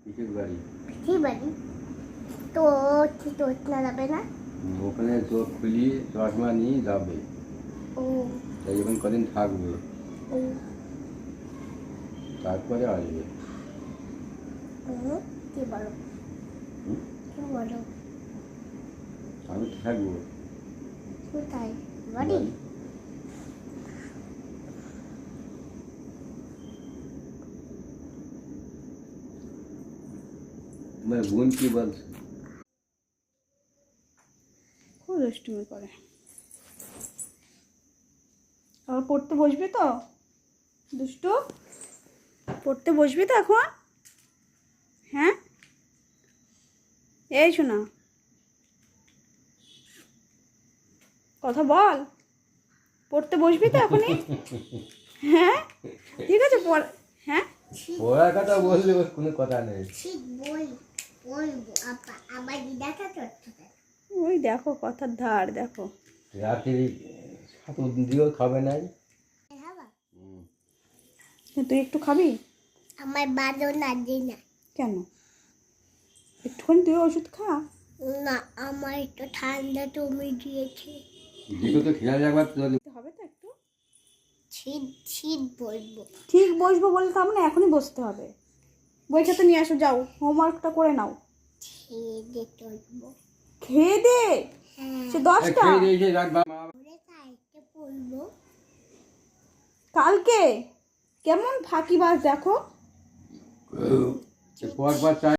পিসির বাড়ি। পিসির বাড়ি? তো না যাবে না? ওখানে চোখ খুলি চশমা নিয়ে যাবে। ও তাই যখন কদিন থাকবে ও তারপরে আসবে। কি বলো? কি বলো? আমি থাকবো কোথায়? বাড়ি? তোমার বোন কি বলছে? খুব দুষ্টুমি করে। আবার পড়তে বসবি তো? দুষ্টু, পড়তে বসবি তো এখন? হ্যাঁ, এই শোনা, কথা বল। পড়তে বসবি তো এখনই? হ্যাঁ, ঠিক আছে পড়। হ্যাঁ, পড়ার কথা বললে ওর কোনো কথা নেই। ঠিক বলবো আবার দেখা করতে। ওই দেখো কথার ধার দেখো। রাত্রি সাঁতুর দিয়েও খাবে নাই। তুই একটু খাবি? আমার বাদও না দিই না। কেন? একটুখানি তুই ওষুধ খা। না, আমার একটু ঠান্ডা তুমি দিয়েছে। দিকে তো খেয়াল রাখবার চলে। হবে তো একটু। শীত বলবো। ঠিক বসবো বলে তার মানে এখনই বসতে হবে। বই খাতা নিয়ে আসো, যাও হোমওয়ার্কটা করে নাও। খেয়ে দিয়ে চলবো। খেয়ে দে। হ্যাঁ। সে 10টা। খেয়ে দিয়েছে রাত মা। কালকে বলবো। কালকে কেমন ফাঁকিবাজ দেখো। পর পর চাই।